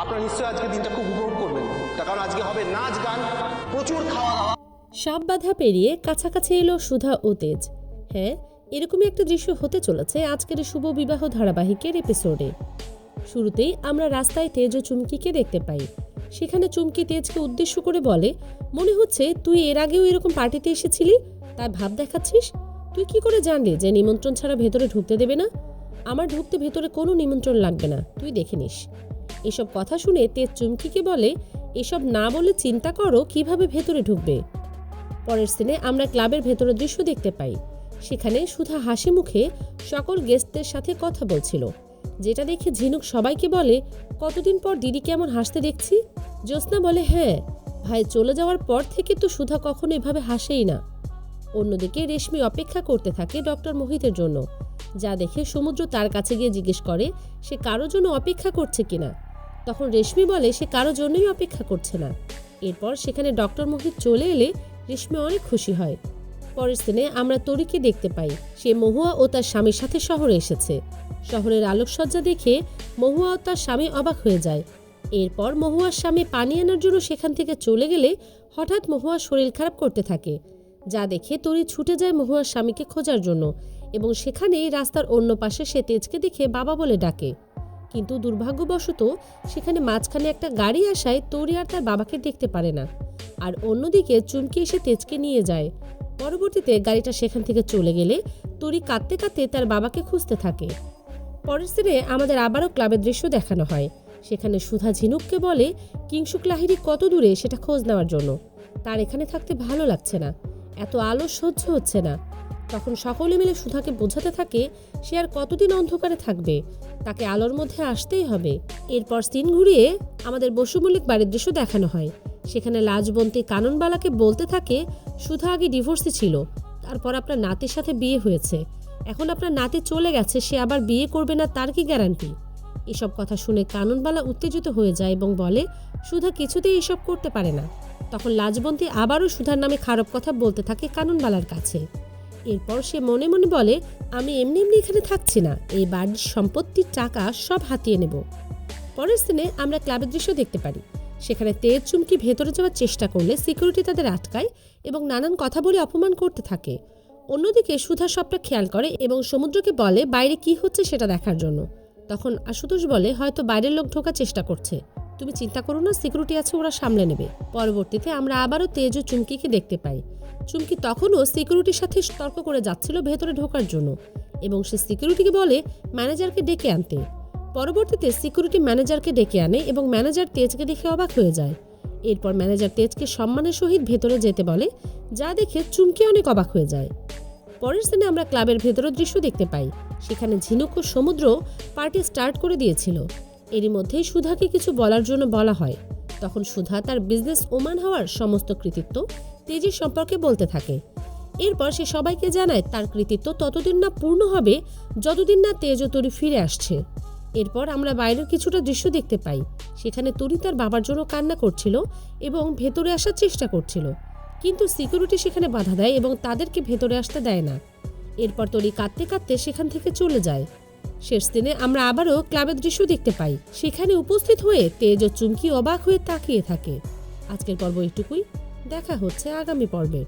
আপনারা নিশ্চয়ই আজকে দিনটা খুব উপভোগ করবেন, তার কারণ আজকে হবে নাচ গান, প্রচুর খাওয়া দাওয়া। সব বাধা পেরিয়ে কাছাকাছি এলো সুধা ও তেজ। হ্যাঁ, এরকমই একটা দৃশ্য হতে চলেছে আজকের শুভ বিবাহ ধারাবাহিকের এপিসোডে। শুরুতেই আমরা রাস্তায় তেজ ও চুমকিকে দেখতে পাই। সেখানে চুমকি তেজকে উদ্দেশ্য করে বলে, মনে হচ্ছে তুই এর আগেও এরকম পার্টিতে এসেছিলি, তাই ভাব দেখাচ্ছিস। তুই কি করে জানলি যে নিমন্ত্রণ ছাড়া ভেতরে ঢুকতে দেবে না? আমার ঢুকতে ভেতরে কোনো নিমন্ত্রণ লাগবে না, তুই দেখে নিস। এসব কথা শুনে তেজ চুমকিকে বলে, এসব না বলে চিন্তা করো কিভাবে ভেতরে ঢুকবে। পরের সিনে আমরা ক্লাবের ভেতরের দৃশ্য দেখতে পাই। সেখানে সুধা হাসি মুখে সকল গেস্টদের সাথে কথা বলছিল, যেটা দেখে ঝিনুক সবাইকে বলে, কতদিন পর দিদিকে এমন হাসতে দেখছি। জ্যোৎস্না বলে, হ্যাঁ ভাই চলে যাওয়ার পর থেকে তো সুধা কখনো এভাবে হাসেই না। অন্যদিকে রেশমি অপেক্ষা করতে থাকে ডক্টর মোহিতের জন্য, যা দেখে সমুদ্র তার কাছে গিয়ে জিজ্ঞেস করে সে কারো জন্য অপেক্ষা করছে কিনা। তখন রেশমি বলে সে কারো জন্যই অপেক্ষা করছে না। এরপর সেখানে ডক্টর মোহিত চলে এলে রেশমি অনেক খুশি হয়। পরের সিনে আমরা তরিকে দেখতে পাই। সে মহুয়া ও তার স্বামীর সাথে শহরে এসেছে। শহরের আলোকসজ্জা দেখে মহুয়া ও তার স্বামী অবাক হয়ে যায়। এরপর মহুয়ার স্বামী পানি আনার জন্য সেখান থেকে চলে গেলে হঠাৎ মহুয়ার শরীর খারাপ করতে থাকে, যা দেখে তরি ছুটে যায় মহুয়ার স্বামীকে খোঁজার জন্য এবং সেখানেই রাস্তার অন্য পাশে সে তেজকে দেখে বাবা বলে ডাকে। কিন্তু দুর্ভাগ্যবশত সেখানে মাঝখানে একটা গাড়ি আসায় তরি আর তার বাবাকে দেখতে পারে না। আর অন্যদিকে চুমকি এসে তেজকে নিয়ে যায়। পরবর্তীতে গাড়িটা সেখান থেকে চলে গেলে তরি কাঁদতে কাঁদতে তার বাবাকে খুঁজতে থাকে। পরের সিনে আমাদের আবারও ক্লাবের দৃশ্য দেখানো হয়। সেখানে সুধা ঝিনুককে বলে কিংসুক লাহিড়ী কত দূরে সেটা খোঁজ নেওয়ার জন্য, তার এখানে থাকতে ভালো লাগছে না, এত আলো সহ্য হচ্ছে না। তখন সকলে মিলে সুধাকে বোঝাতে থাকে সে আর কতদিন অন্ধকারে থাকবে, তাকে আলোর মধ্যে আসতেই হবে। এরপর সিন ঘুরিয়ে আমাদের বসু মল্লিক বাড়ির দৃশ্য দেখানো হয়। সেখানে লাজবন্তী কাননবালাকে বলতে থাকে, সুধা আগে ডিভোর্সে ছিল, তারপর আপনার নাতির সাথে বিয়ে হয়েছে, এখন আপনার নাতি চলে গেছে, সে আবার বিয়ে করবে না তার কি গ্যারান্টি? এসব কথা শুনে কাননবালা উত্তেজিত হয়ে যায় এবং বলে সুধা কিছুতেই এসব করতে পারে না। তখন লাজবন্তী আবারও সুধার নামে খারাপ কথা বলতে থাকে কাননবালার কাছে। এরপর সে মনে মনে বলে, আমি এমনি এমনি এখানে থাকছি না, এই বাড়ির সম্পত্তির টাকা সব হাতিয়ে নেব। পরের সিনে আমরা ক্লাবের দৃশ্য দেখতে পারি। সেখানে তেজ চুমকি ভেতরে যাওয়ার চেষ্টা করলে সিকিউরিটি তাদের আটকায় এবং নানান কথা বলে অপমান করতে থাকে। অন্যদিকে সুধা সবটা খেয়াল করে এবং সমুদ্রকে বলে বাইরে কি হচ্ছে সেটা দেখার জন্য। তখন আশুতোষ বলে, হয়তো বাইরের লোক ঢোকার চেষ্টা করছে, তুমি চিন্তা করো না, সিকিউরিটি আছে, ওরা সামলে নেবে। পরবর্তীতে আমরা আবারও তেজ ও চুমকিকে দেখতে পাই। চুমকি তখনও সিকিউরিটির সাথে তর্ক করে যাচ্ছিল ভেতরে ঢোকার জন্য এবং সে সিকিউরিটিকে বলে ম্যানেজারকে ডেকে আনতে। পরবর্তীতে সিকিউরিটি ম্যানেজারকে ডেকে আনে এবং ম্যানেজার তেজকে দেখে অবাক হয়ে যায়। এরপর ম্যানেজার তেজকে সম্মানের সহিত ভেতরে যেতে বলে, যা দেখে চুমকি অনেক অবাক হয়ে যায়। পরের সিনে আমরা ক্লাবের ভেতরের দৃশ্য দেখতে পাই। সেখানে ঝিনুক ও সমুদ্র পার্টি স্টার্ট করে দিয়েছিল। এরই মধ্যেই সুধাকে কিছু বলার জন্য বলা হয়। তখন সুধা তার বিজনেস ওম্যান হওয়ার সমস্ত কৃতিত্ব তেজের সম্পর্কে বলতে থাকে। এরপর সে সবাইকে জানায় তার কৃতিত্ব ততদিন না পূর্ণ হবে যতদিন না তেজ ও তরি ফিরে আসছে। এরপর আমরা বাইরের কিছুটা দৃশ্য দেখতে পাই। সেখানে তরি তার বাবার জন্য কান্না করছিল এবং ভেতরে আসার চেষ্টা করছিল, কিন্তু সিকিউরিটি সেখানে বাধা দেয় এবং তাদেরকে ভেতরে আসতে দেয় না। এরপর তরি কাঁদতে কাঁদতে সেখান থেকে চলে যায়। শেষ দিনে আমরা আবারও ক্লাবের দৃশ্য দেখতে পাই। সেখানে উপস্থিত হয়ে তেজ ও চুমকি অবাক হয়ে তাকিয়ে থাকে। আজকের পর্ব এটুকুই, দেখা হচ্ছে আগামী পর্বে।